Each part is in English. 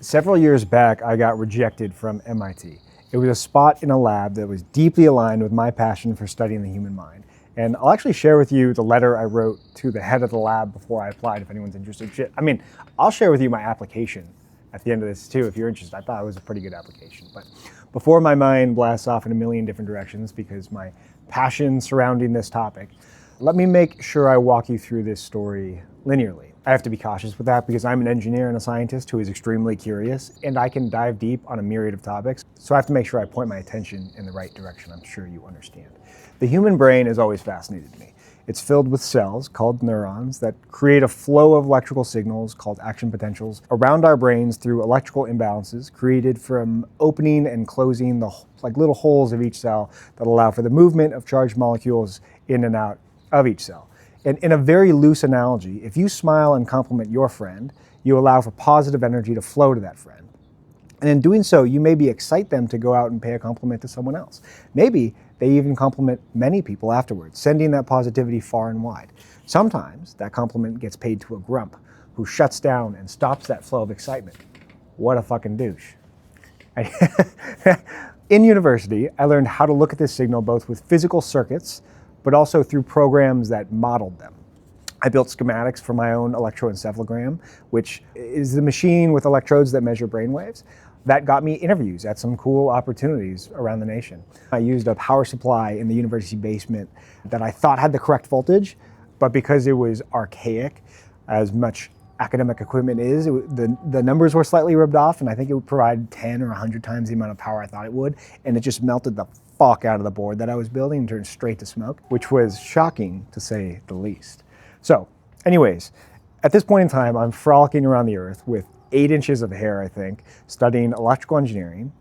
Several years back, I got rejected from MIT. It was a spot in a lab that was deeply aligned with my passion for studying the human mind. And I'll actually share with you the letter I wrote to the head of the lab before I applied, if anyone's interested. I'll share with you my application at the end of this too, if you're interested. I thought it was a pretty good application. But before my mind blasts off in a million different directions, because my passion surrounding this topic, let me make sure I walk you through this story linearly. I have to be cautious with that because I'm an engineer and a scientist who is extremely curious, and I can dive deep on a myriad of topics. So I have to make sure I point my attention in the right direction. I'm sure you understand. The human brain has always fascinated me. It's filled with cells called neurons that create a flow of electrical signals called action potentials around our brains through electrical imbalances created from opening and closing the little holes of each cell that allow for the movement of charged molecules in and out of each cell. And in a very loose analogy, if you smile and compliment your friend, you allow for positive energy to flow to that friend. And in doing so, you maybe excite them to go out and pay a compliment to someone else. Maybe they even compliment many people afterwards, sending that positivity far and wide. Sometimes that compliment gets paid to a grump who shuts down and stops that flow of excitement. What a fucking douche. In university, I learned how to look at this signal both with physical circuits, but also through programs that modeled them. I built schematics for my own electroencephalogram, which is the machine with electrodes that measure brainwaves. That got me interviews at some cool opportunities around the nation. I used a power supply in the university basement that I thought had the correct voltage, but because it was archaic, as much academic equipment is, the numbers were slightly rubbed off, and I think it would provide 10 or 100 times the amount of power I thought it would, and it just melted the fuck out of the board that I was building and turned straight to smoke, which was shocking to say the least. So anyways, at this point in time, I'm frolicking around the earth with 8 inches of hair, I think, studying electrical engineering,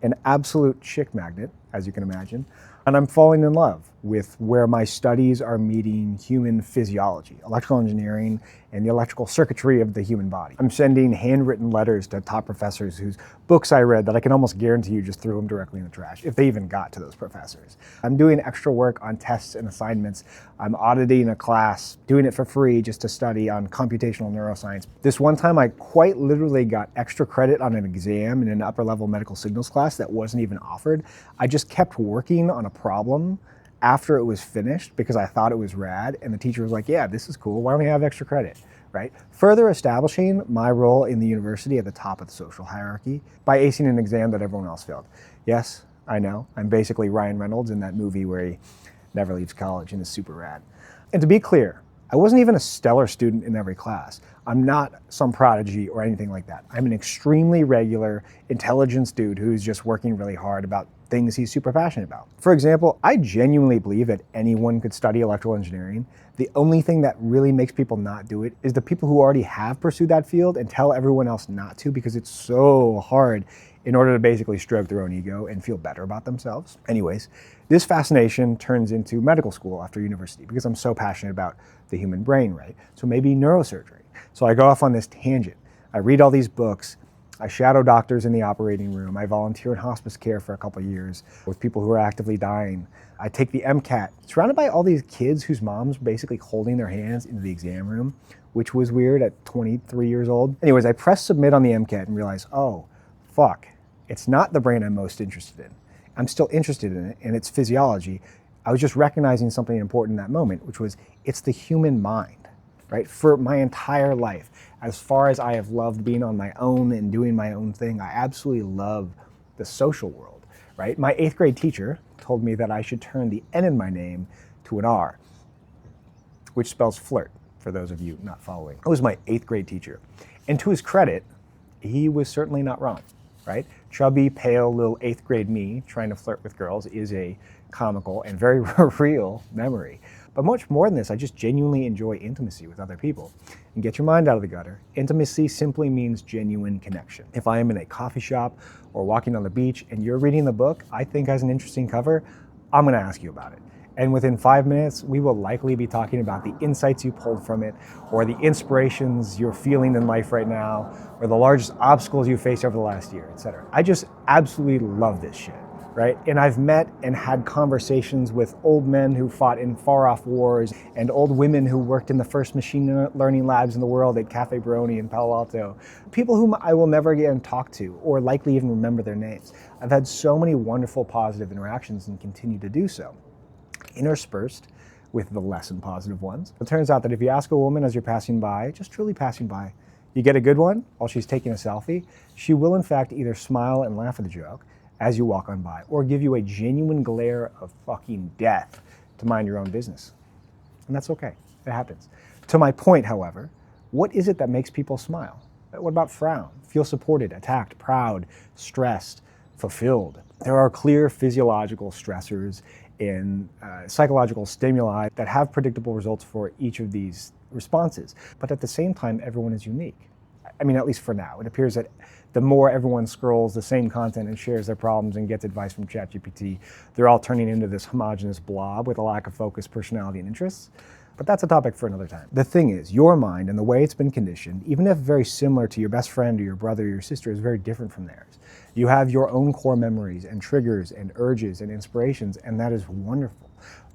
an absolute chick magnet, as you can imagine, and I'm falling in love with where my studies are meeting human physiology, electrical engineering, and the electrical circuitry of the human body. I'm sending handwritten letters to top professors whose books I read that I can almost guarantee you just threw them directly in the trash, if they even got to those professors. I'm doing extra work on tests and assignments. I'm auditing a class, doing it for free just to study on computational neuroscience. This one time I quite literally got extra credit on an exam in an upper level medical signals class that wasn't even offered. I just kept working on a problem after it was finished because I thought it was rad, and the teacher was like, yeah, this is cool, why don't we have extra credit, right? Further establishing my role in the university at the top of the social hierarchy by acing an exam that everyone else failed. Yes, I know, I'm basically Ryan Reynolds in that movie where he never leaves college and is super rad. And to be clear, I wasn't even a stellar student in every class. I'm not some prodigy or anything like that. I'm an extremely regular intelligence dude who's just working really hard about things he's super passionate about. For example, I genuinely believe that anyone could study electrical engineering. The only thing that really makes people not do it is the people who already have pursued that field and tell everyone else not to because it's so hard in order to basically stroke their own ego and feel better about themselves. Anyways, this fascination turns into medical school after university because I'm so passionate about the human brain, right? So maybe neurosurgery. So I go off on this tangent. I read all these books. I shadow doctors in the operating room. I volunteer in hospice care for a couple of years with people who are actively dying. I take the MCAT, surrounded by all these kids whose moms were basically holding their hands into the exam room, which was weird at 23 years old. Anyways, I press submit on the MCAT and realize, oh, fuck, it's not the brain I'm most interested in. I'm still interested in it, and it's physiology. I was just recognizing something important in that moment, which was it's the human mind. Right? For my entire life, as far as I have loved being on my own and doing my own thing, I absolutely love the social world, right? My 8th grade teacher told me that I should turn the N in my name to an R, which spells flirt, for those of you not following. It was my 8th grade teacher. And to his credit, he was certainly not wrong, right? Chubby, pale, little 8th grade me trying to flirt with girls is a comical and very real memory. But much more than this, I just genuinely enjoy intimacy with other people. And get your mind out of the gutter. Intimacy simply means genuine connection. If I am in a coffee shop or walking on the beach and you're reading the book I think has an interesting cover, I'm gonna ask you about it. And within 5 minutes, we will likely be talking about the insights you pulled from it, or the inspirations you're feeling in life right now, or the largest obstacles you faced over the last year, etc. I just absolutely love this shit. right? And I've met and had conversations with old men who fought in far-off wars and old women who worked in the first machine learning labs in the world at Cafe Baroni in Palo Alto. People whom I will never again talk to or likely even remember their names. I've had so many wonderful positive interactions and continue to do so, interspersed with the less than positive ones. It turns out that if you ask a woman as you're passing by, just truly passing by, you get a good one while she's taking a selfie, she will in fact either smile and laugh at the joke as you walk on by, or give you a genuine glare of fucking death to mind your own business. And that's okay, it happens. To my point, however, what is it that makes people smile? What about frown? Feel supported, attacked, proud, stressed, fulfilled. There are clear physiological stressors and psychological stimuli that have predictable results for each of these responses. But at the same time, everyone is unique. I mean, at least for now. It appears that the more everyone scrolls the same content and shares their problems and gets advice from ChatGPT, they're all turning into this homogenous blob with a lack of focus, personality, and interests. But that's a topic for another time. The thing is, your mind and the way it's been conditioned, even if very similar to your best friend or your brother or your sister, is very different from theirs. You have your own core memories and triggers and urges and inspirations, and that is wonderful.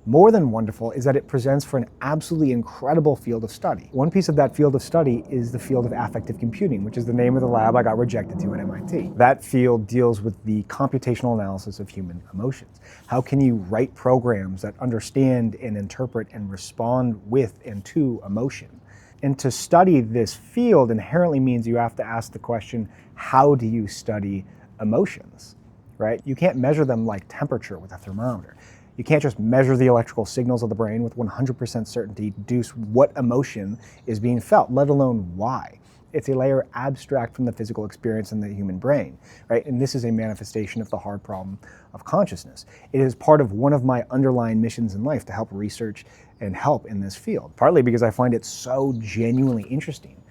More than wonderful is that it presents for an absolutely incredible field of study. One piece of that field of study is the field of affective computing, which is the name of the lab I got rejected to at MIT. That field deals with the computational analysis of human emotions. How can you write programs that understand and interpret and respond with and to emotion? And to study this field inherently means you have to ask the question, how do you study emotions, right? You can't measure them like temperature with a thermometer. You can't just measure the electrical signals of the brain with 100% certainty, deduce what emotion is being felt, let alone why. It's a layer abstract from the physical experience in the human brain, right? And this is a manifestation of the hard problem of consciousness. It is part of one of my underlying missions in life to help research and help in this field, partly because I find it so genuinely interesting.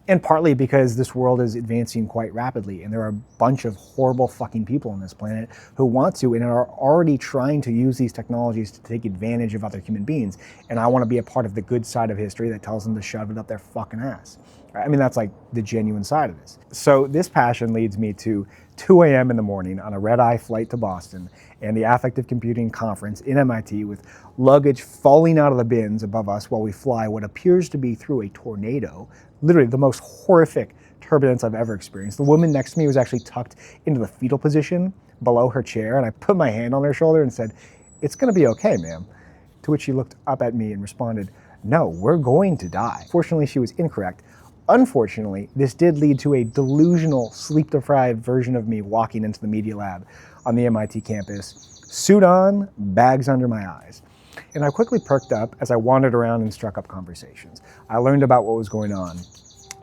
And partly because this world is advancing quite rapidly and there are a bunch of horrible fucking people on this planet who want to and are already trying to use these technologies to take advantage of other human beings. And I want to be a part of the good side of history that tells them to shove it up their fucking ass. I mean, that's like the genuine side of this. So this passion leads me to 2 a.m. in the morning on a red-eye flight to Boston and the Affective Computing Conference in MIT with luggage falling out of the bins above us while we fly what appears to be through a tornado, literally the most horrific turbulence I've ever experienced. The woman next to me was actually tucked into the fetal position below her chair, and I put my hand on her shoulder and said, "It's gonna be okay, ma'am." To which she looked up at me and responded, "No, we're going to die." Fortunately, she was incorrect. Unfortunately, this did lead to a delusional, sleep-deprived version of me walking into the media lab on the MIT campus, suit on, bags under my eyes. And I quickly perked up as I wandered around and struck up conversations. I learned about what was going on.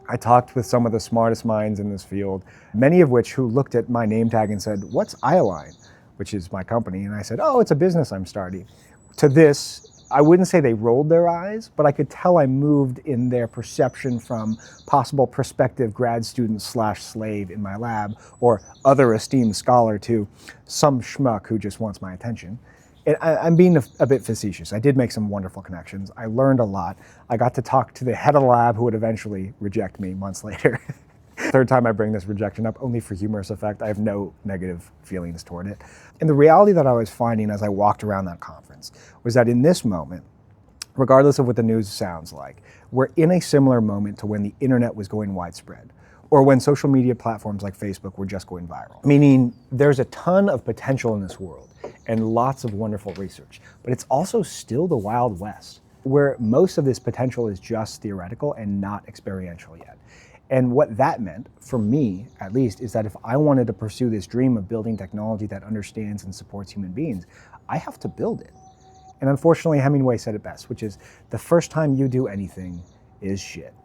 I talked with some of the smartest minds in this field, many of which who looked at my name tag and said, "What's Ioline?" which is my company. And I said, "Oh, it's a business I'm starting." To this, I wouldn't say they rolled their eyes, but I could tell I moved in their perception from possible prospective grad student / slave in my lab or other esteemed scholar to some schmuck who just wants my attention. And I'm being a bit facetious. I did make some wonderful connections. I learned a lot. I got to talk to the head of the lab who would eventually reject me months later. Third time I bring this rejection up, only for humorous effect. I have no negative feelings toward it. And the reality that I was finding as I walked around that conference was that in this moment, regardless of what the news sounds like, we're in a similar moment to when the internet was going widespread, or when social media platforms like Facebook were just going viral. Meaning there's a ton of potential in this world and lots of wonderful research, but it's also still the Wild West, where most of this potential is just theoretical and not experiential yet. And what that meant, for me at least, is that if I wanted to pursue this dream of building technology that understands and supports human beings, I have to build it. And unfortunately, Hemingway said it best, which is, the first time you do anything is shit.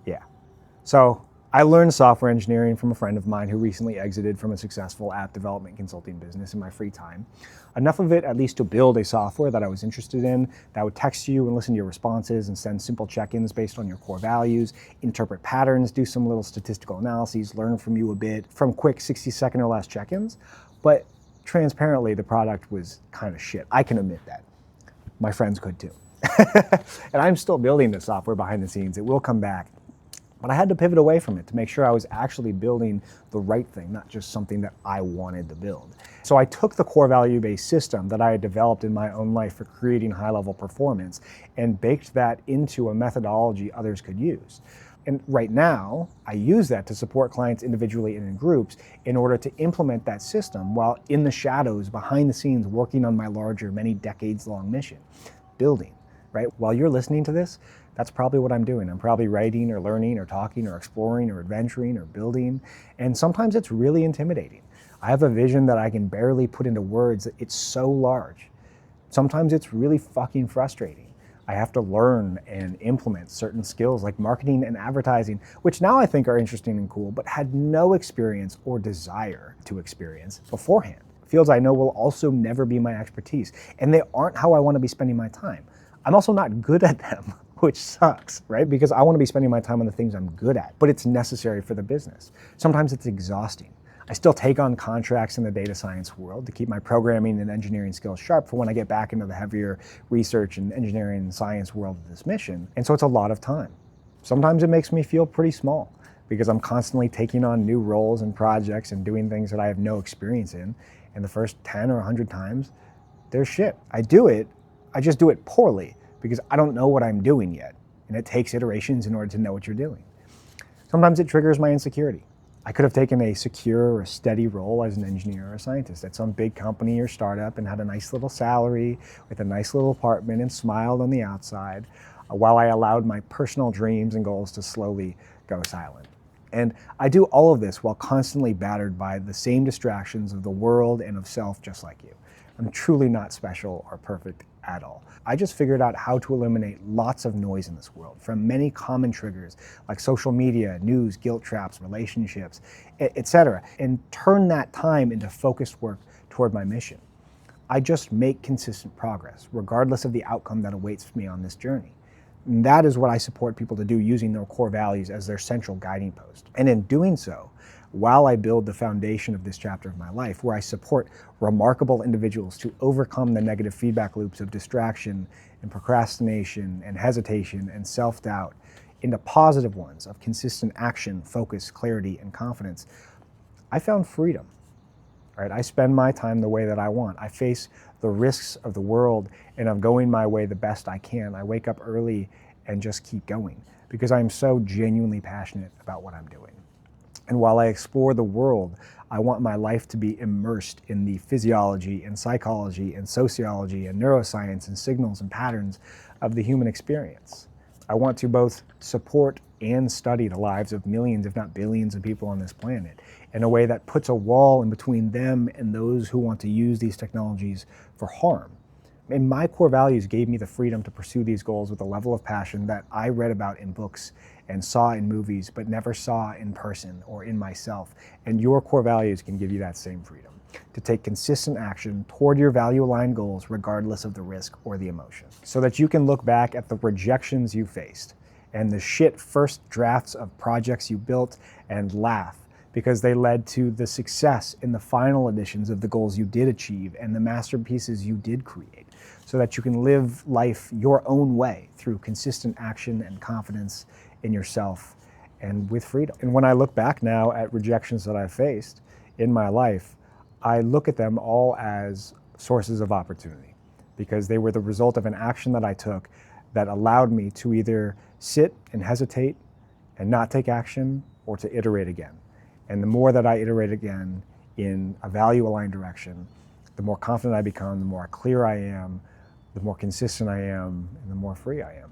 Yeah. So I learned software engineering from a friend of mine who recently exited from a successful app development consulting business in my free time. Enough of it at least to build a software that I was interested in, that would text you and listen to your responses and send simple check-ins based on your core values, interpret patterns, do some little statistical analyses, learn from you a bit from quick 60-second or less check-ins. But transparently, the product was kind of shit. I can admit that. My friends could too. And I'm still building the software behind the scenes. It will come back. But I had to pivot away from it to make sure I was actually building the right thing, not just something that I wanted to build. So I took the core value-based system that I had developed in my own life for creating high-level performance and baked that into a methodology others could use. And right now, I use that to support clients individually and in groups in order to implement that system while in the shadows, behind the scenes, working on my larger, many decades-long mission, building, right? While you're listening to this, that's probably what I'm doing. I'm probably writing or learning or talking or exploring or adventuring or building. And sometimes it's really intimidating. I have a vision that I can barely put into words. It's so large. Sometimes it's really fucking frustrating. I have to learn and implement certain skills like marketing and advertising, which now I think are interesting and cool, but had no experience or desire to experience beforehand. Fields I know will also never be my expertise, and they aren't how I want to be spending my time. I'm also not good at them, which sucks, right? Because I want to be spending my time on the things I'm good at, but it's necessary for the business. Sometimes it's exhausting. I still take on contracts in the data science world to keep my programming and engineering skills sharp for when I get back into the heavier research and engineering and science world of this mission. And so it's a lot of time. Sometimes it makes me feel pretty small because I'm constantly taking on new roles and projects and doing things that I have no experience in. And the first 10 or 100 times, there's shit. I just do it poorly because I don't know what I'm doing yet. And it takes iterations in order to know what you're doing. Sometimes it triggers my insecurity. I could have taken a secure or steady role as an engineer or a scientist at some big company or startup and had a nice little salary with a nice little apartment and smiled on the outside while I allowed my personal dreams and goals to slowly go silent. And I do all of this while constantly battered by the same distractions of the world and of self just like you. I'm truly not special or perfect at all. I just figured out how to eliminate lots of noise in this world from many common triggers like social media, news, guilt traps, relationships, etc., and turn that time into focused work toward my mission. I just make consistent progress, regardless of the outcome that awaits me on this journey. And that is what I support people to do using their core values as their central guiding post. And in doing so, while I build the foundation of this chapter of my life, where I support remarkable individuals to overcome the negative feedback loops of distraction and procrastination and hesitation and self-doubt into positive ones of consistent action, focus, clarity, and confidence, I found freedom. Right? I spend my time the way that I want. I face the risks of the world and of going my way the best I can. I wake up early and just keep going because I'm so genuinely passionate about what I'm doing. And while I explore the world, I want my life to be immersed in the physiology and psychology and sociology and neuroscience and signals and patterns of the human experience. I want to both support and study the lives of millions, if not billions, of people on this planet in a way that puts a wall in between them and those who want to use these technologies for harm. And my core values gave me the freedom to pursue these goals with a level of passion that I read about in books and saw in movies, but never saw in person or in myself. And your core values can give you that same freedom to take consistent action toward your value-aligned goals, regardless of the risk or the emotion, so that you can look back at the rejections you faced and the shit first drafts of projects you built and laugh because they led to the success in the final editions of the goals you did achieve and the masterpieces you did create, so that you can live life your own way through consistent action and confidence in yourself and with freedom. And when I look back now at rejections that I've faced in my life, I look at them all as sources of opportunity because they were the result of an action that I took that allowed me to either sit and hesitate and not take action or to iterate again. And the more that I iterate again in a value-aligned direction, the more confident I become, the more clear I am, the more consistent I am, and the more free I am.